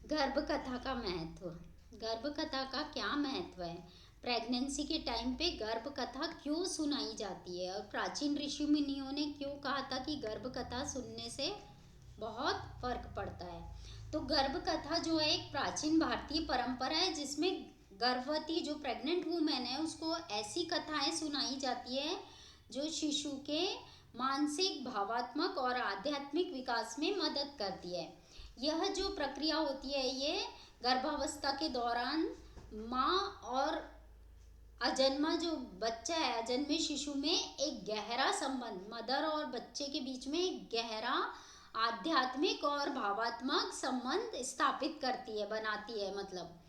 गर्भ कथा का महत्व। गर्भ कथा का क्या महत्व है? प्रेगनेंसी के टाइम पे गर्भ कथा क्यों सुनाई जाती है और प्राचीन ऋषि मुनियों ने क्यों कहा था कि गर्भ कथा सुनने से बहुत फर्क पड़ता है। तो गर्भ कथा जो है एक प्राचीन भारतीय परंपरा है जिसमें गर्भवती जो प्रेग्नेंट वुमेन है उसको ऐसी कथाएं सुनाई जाती है जो शिशु के मानसिक, भावात्मक और आध्यात्मिक विकास में मदद करती है। यह जो प्रक्रिया होती है ये गर्भावस्था के दौरान माँ और अजन्मा जो बच्चा है, अजन्मे शिशु में एक गहरा संबंध, मदर और बच्चे के बीच में एक गहरा आध्यात्मिक और भावात्मक संबंध स्थापित करती है, बनाती है। मतलब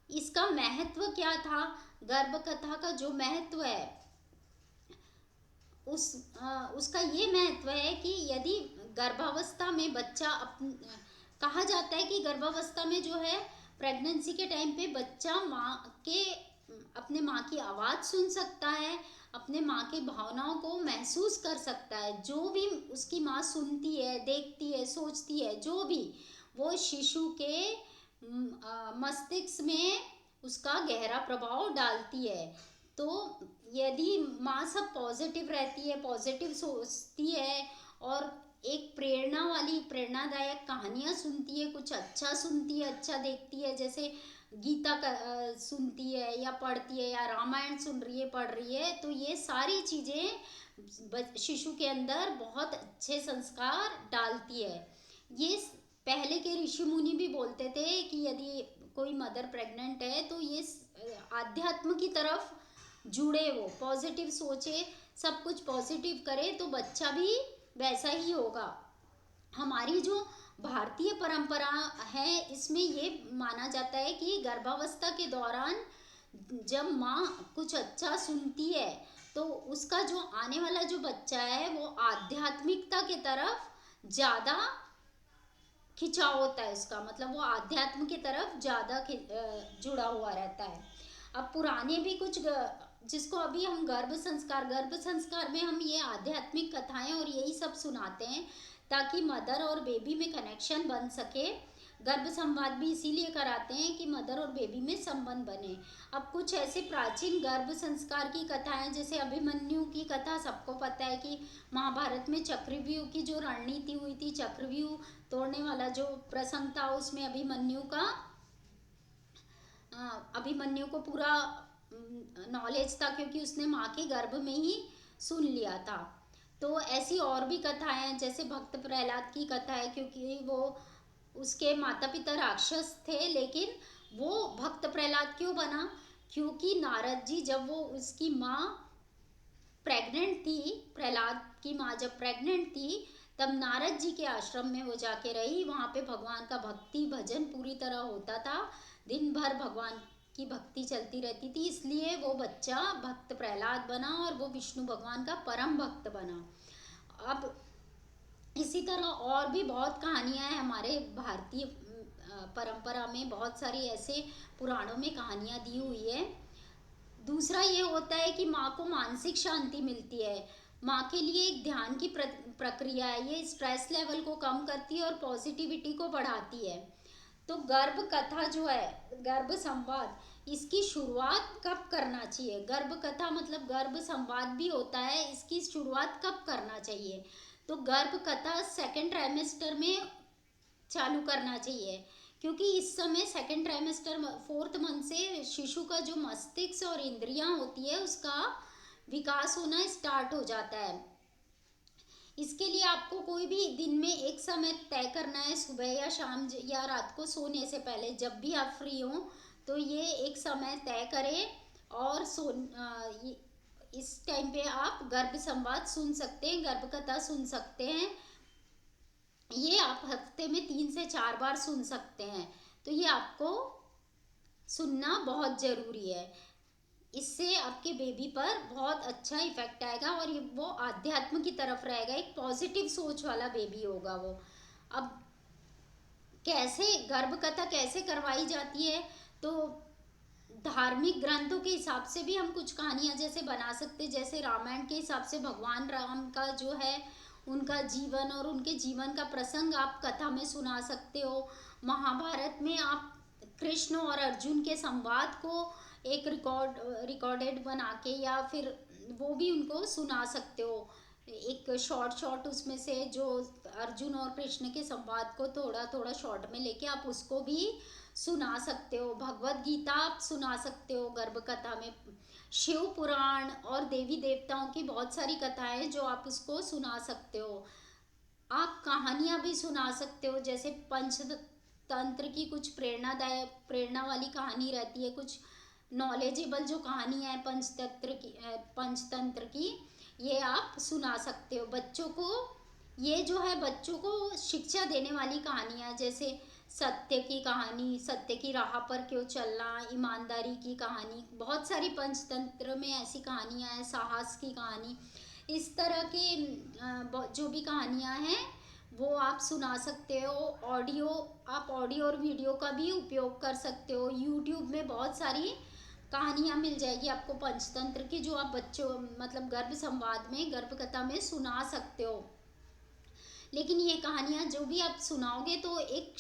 इसका महत्व क्या था? गर्भ कथा का जो महत्व है उसका ये महत्व है कि यदि गर्भावस्था में बच्चा कहा जाता है कि गर्भावस्था में जो है प्रेगनेंसी के टाइम पे बच्चा अपने माँ की आवाज़ सुन सकता है, अपने माँ की भावनाओं को महसूस कर सकता है। जो भी उसकी माँ सुनती है, देखती है, सोचती है, जो भी वो शिशु के मस्तिष्क में उसका गहरा प्रभाव डालती है। तो यदि माँ सब पॉजिटिव रहती है, पॉजिटिव सोचती है और एक प्रेरणा वाली प्रेरणादायक कहानियाँ सुनती है, कुछ अच्छा सुनती है, अच्छा देखती है, जैसे गीता का सुनती है या पढ़ती है या रामायण सुन रही है, पढ़ रही है, तो ये सारी चीज़ें शिशु के अंदर बहुत अच्छे संस्कार डालती है। ये पहले के ऋषि मुनि भी बोलते थे कि यदि कोई मदर प्रेग्नेंट है तो ये आध्यात्म की तरफ जुड़े, वो पॉजिटिव सोचे, सब कुछ पॉजिटिव करे तो बच्चा भी वैसा ही होगा। हमारी जो भारतीय परंपरा है इसमें ये माना जाता है कि गर्भावस्था के दौरान जब माँ कुछ अच्छा सुनती है तो उसका जो आने वाला जो बच्चा है वो आध्यात्मिकता की तरफ ज़्यादा खिंचाव होता है उसका, मतलब वो आध्यात्म की तरफ ज़्यादा जुड़ा हुआ रहता है। अब पुराने भी कुछ जिसको अभी हम गर्भ संस्कार में हम ये आध्यात्मिक कथाएं और यही सब सुनाते हैं ताकि मदर और बेबी में कनेक्शन बन सके। गर्भ संवाद भी इसीलिए कराते हैं कि मदर और बेबी में संबंध बने। अब कुछ ऐसे प्राचीन गर्भ संस्कार की कथाएं, जैसे अभिमन्यु की कथा सबको पता है कि महाभारत में चक्रव्यूह की जो रणनीति हुई थी, चक्रव्यूह तोड़ने वाला जो प्रसंग था, उसमें अभिमन्यु को पूरा नॉलेज था क्योंकि उसने माँ के गर्भ में ही सुन लिया था। तो ऐसी और भी कथाएं हैं, जैसे भक्त प्रहलाद की कथा है, क्योंकि वो उसके माता पिता राक्षस थे, लेकिन वो भक्त प्रहलाद क्यों बना? क्योंकि नारद जी जब वो उसकी माँ प्रेग्नेंट थी, प्रहलाद की माँ जब प्रेग्नेंट थी तब नारद जी के आश्रम में वो जाके रही। वहाँ पे भगवान का भक्ति भजन पूरी तरह होता था, दिन भर भगवान की भक्ति चलती रहती थी, इसलिए वो बच्चा भक्त प्रहलाद बना और वो विष्णु भगवान का परम भक्त बना। अब इसी तरह और भी बहुत कहानियाँ हैं हमारे भारतीय परंपरा में, बहुत सारी ऐसे पुराणों में कहानियाँ दी हुई है। दूसरा ये होता है कि माँ को मानसिक शांति मिलती है। माँ के लिए एक ध्यान की प्रक्रिया है, ये स्ट्रेस लेवल को कम करती है और पॉजिटिविटी को बढ़ाती है। तो गर्भ कथा जो है, गर्भ संवाद, इसकी शुरुआत कब करना चाहिए? गर्भ कथा मतलब गर्भ संवाद भी होता है, इसकी शुरुआत कब करना चाहिए? तो गर्भ कथा सेकेंड ट्राइमेस्टर में चालू करना चाहिए, क्योंकि इस समय सेकेंड ट्राइमेस्टर, फोर्थ मंथ से शिशु का जो मस्तिष्क और इंद्रियां होती है उसका विकास होना स्टार्ट हो जाता है। इसके लिए आपको कोई भी दिन में एक समय तय करना है, सुबह या शाम या रात को सोने से पहले, जब भी आप फ्री हो तो ये एक समय तय करें और इस टाइम पे आप गर्भ संवाद सुन सकते हैं, गर्भ कथा सुन सकते हैं। ये आप हफ्ते में 3 से 4 बार सुन सकते हैं। तो ये आपको सुनना बहुत ज़रूरी है, इससे आपके बेबी पर बहुत अच्छा इफेक्ट आएगा और ये वो आध्यात्म की तरफ रहेगा, एक पॉजिटिव सोच वाला बेबी होगा वो। अब कैसे गर्भ कथा कैसे करवाई जाती है? तो धार्मिक ग्रंथों के हिसाब से भी हम कुछ कहानियाँ जैसे बना सकते हैं, जैसे रामायण के हिसाब से भगवान राम का जो है उनका जीवन और उनके जीवन का प्रसंग आप कथा में सुना सकते हो। महाभारत में आप कृष्ण और अर्जुन के संवाद को एक रिकॉर्डेड बना के या फिर वो भी उनको सुना सकते हो। एक शॉर्ट शॉर्ट उसमें से जो अर्जुन और कृष्ण के संवाद को थोड़ा थोड़ा शॉर्ट में लेके आप उसको भी सुना सकते हो। भगवत गीता आप सुना सकते हो गर्भ कथा में। शिव पुराण और देवी देवताओं की बहुत सारी कथाएं जो आप उसको सुना सकते हो। आप कहानियां भी सुना सकते हो, जैसे पंचतंत्र की कुछ प्रेरणादायक प्रेरणा वाली कहानी रहती है, कुछ नॉलेजेबल जो कहानियां हैं पंचतंत्र की, ये आप सुना सकते हो बच्चों को। ये जो है बच्चों को शिक्षा देने वाली कहानियां, जैसे सत्य की कहानी, सत्य की राह पर क्यों चलना, ईमानदारी की कहानी, बहुत सारी पंचतंत्र में ऐसी कहानियां हैं, साहस की कहानी, इस तरह के जो भी कहानियां हैं वो आप सुना सकते हो। ऑडियो, आप ऑडियो और वीडियो का भी उपयोग कर सकते हो। यूट्यूब में बहुत सारी कहानियां मिल जाएगी आपको पंचतंत्र की, जो आप बच्चों मतलब गर्भ संवाद में, गर्भ कथा में सुना सकते हो। लेकिन ये कहानियां जो भी आप सुनाओगे तो एक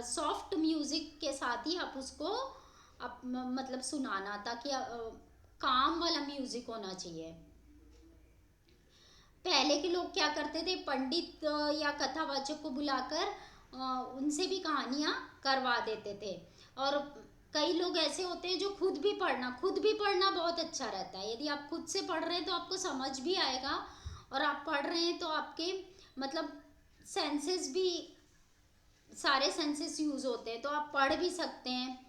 सॉफ्ट म्यूजिक के साथ ही आप उसको आप मतलब सुनाना, ताकि काम वाला म्यूजिक होना चाहिए। पहले के लोग क्या करते थे, पंडित या कथावाचक को बुलाकर उनसे भी कहानियां करवा देते थे। और कई लोग ऐसे होते हैं जो खुद भी पढ़ना बहुत अच्छा रहता है। यदि आप खुद से पढ़ रहे हैं तो आपको समझ भी आएगा, और आप पढ़ रहे हैं तो आपके मतलब सेंसेस भी, सारे सेंसेस यूज होते हैं, तो आप पढ़ भी सकते हैं।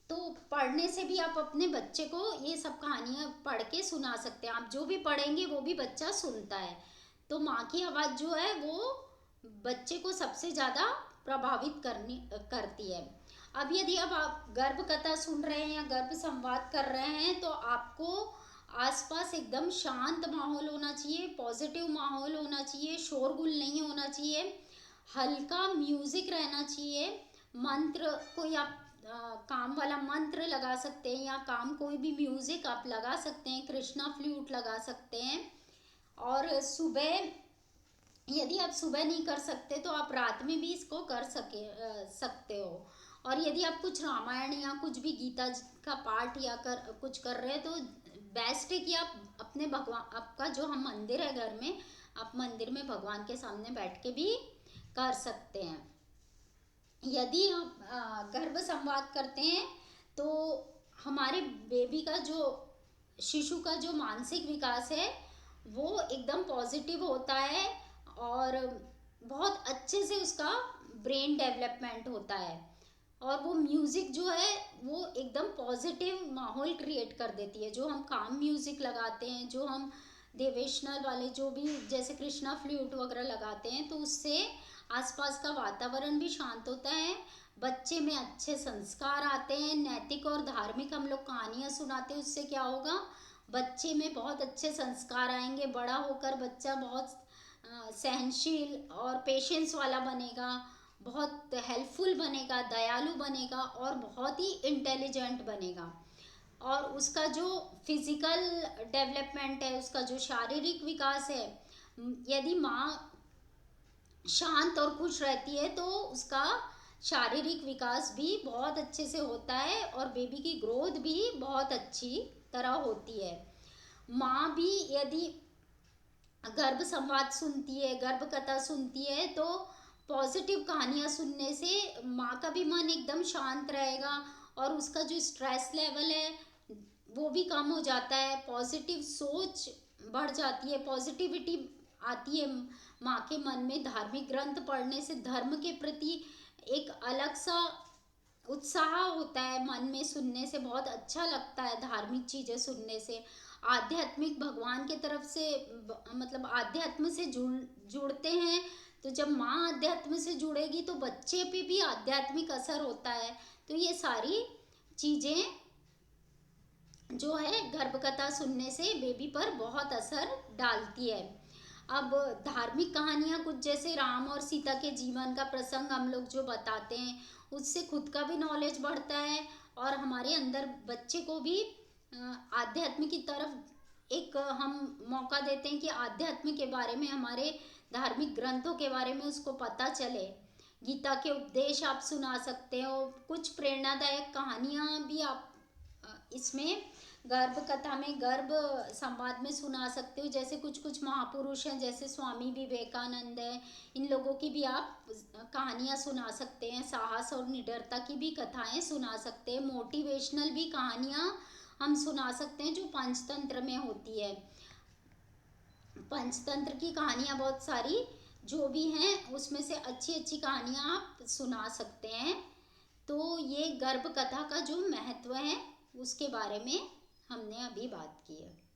तो पढ़ने से भी आप अपने बच्चे को ये सब कहानियां पढ़ के सुना सकते हैं। आप जो भी पढ़ेंगे वो भी बच्चा सुनता है। तो माँ की आवाज़ जो है वो बच्चे को सबसे ज़्यादा प्रभावित करती है। अब यदि अब आप गर्भ कथा सुन रहे हैं या गर्भ संवाद कर रहे हैं, तो आपको आसपास एकदम शांत माहौल होना चाहिए, पॉजिटिव माहौल होना चाहिए, शोरगुल नहीं होना चाहिए, हल्का म्यूजिक रहना चाहिए। मंत्र कोई आप काम वाला मंत्र लगा सकते हैं, या काम कोई भी म्यूजिक आप लगा सकते हैं, कृष्णा फ्लूट लगा सकते हैं। और सुबह, यदि आप सुबह नहीं कर सकते तो आप रात में भी इसको कर सकते हो। और यदि आप कुछ रामायण या कुछ भी गीता का पाठ या कुछ कर रहे हैं, तो बेस्ट है कि आप अपने भगवान, आपका जो हम मंदिर है घर में, आप मंदिर में भगवान के सामने बैठ के भी कर सकते हैं। यदि हम गर्भ संवाद करते हैं तो हमारे बेबी का जो, शिशु का जो मानसिक विकास है वो एकदम पॉजिटिव होता है, और बहुत अच्छे से उसका ब्रेन डेवलपमेंट होता है। और वो म्यूज़िक जो है वो एकदम पॉजिटिव माहौल क्रिएट कर देती है। जो हम काम म्यूज़िक लगाते हैं, जो हम देवेशनल वाले जो भी जैसे कृष्णा फ्लूट वगैरह लगाते हैं, तो उससे आसपास का वातावरण भी शांत होता है, बच्चे में अच्छे संस्कार आते हैं, नैतिक और धार्मिक हम लोग कहानियाँ सुनाते हैं, उससे क्या होगा, बच्चे में बहुत अच्छे संस्कार आएंगे। बड़ा होकर बच्चा बहुत सहनशील और पेशेंस वाला बनेगा, बहुत हेल्पफुल बनेगा, दयालु बनेगा, और बहुत ही इंटेलिजेंट बनेगा। और उसका जो फिजिकल डेवलपमेंट है, उसका जो शारीरिक विकास है, यदि माँ शांत और खुश रहती है तो उसका शारीरिक विकास भी बहुत अच्छे से होता है, और बेबी की ग्रोथ भी बहुत अच्छी तरह होती है। माँ भी यदि गर्भ संवाद सुनती है, गर्भ कथा सुनती है, तो पॉजिटिव कहानियाँ सुनने से माँ का भी मन एकदम शांत रहेगा, और उसका जो स्ट्रेस लेवल है वो भी कम हो जाता है, पॉजिटिव सोच बढ़ जाती है, पॉजिटिविटी आती है माँ के मन में। धार्मिक ग्रंथ पढ़ने से धर्म के प्रति एक अलग सा उत्साह होता है मन में, सुनने से बहुत अच्छा लगता है धार्मिक चीज़ें सुनने से। आध्यात्मिक भगवान के तरफ से मतलब आध्यात्म से जुड़ते हैं, तो जब माँ आध्यात्म से जुड़ेगी तो बच्चे पे भी आध्यात्मिक असर होता है। तो ये सारी चीज़ें जो है गर्भ कथा सुनने से बेबी पर बहुत असर डालती है। अब धार्मिक कहानियाँ कुछ जैसे राम और सीता के जीवन का प्रसंग हम लोग जो बताते हैं, उससे खुद का भी नॉलेज बढ़ता है, और हमारे अंदर बच्चे को भी आध्यात्म की तरफ एक हम मौका देते हैं कि आध्यात्म के बारे में, हमारे धार्मिक ग्रंथों के बारे में उसको पता चले। गीता के उपदेश आप सुना सकते हो, कुछ प्रेरणादायक कहानियाँ भी आप इसमें गर्भ कथा में, गर्भ संवाद में सुना सकते हो। जैसे कुछ कुछ महापुरुष हैं, जैसे स्वामी विवेकानंद है, इन लोगों की भी आप कहानियाँ सुना सकते हैं। साहस और निडरता की भी कथाएं सुना सकते हैं। मोटिवेशनल भी कहानियाँ हम सुना सकते हैं जो पंचतंत्र में होती है। पंचतंत्र की कहानियाँ बहुत सारी जो भी हैं, उसमें से अच्छी अच्छी कहानियाँ आप सुना सकते हैं। तो ये गर्भ कथा का जो महत्व है उसके बारे में हमने अभी बात की है।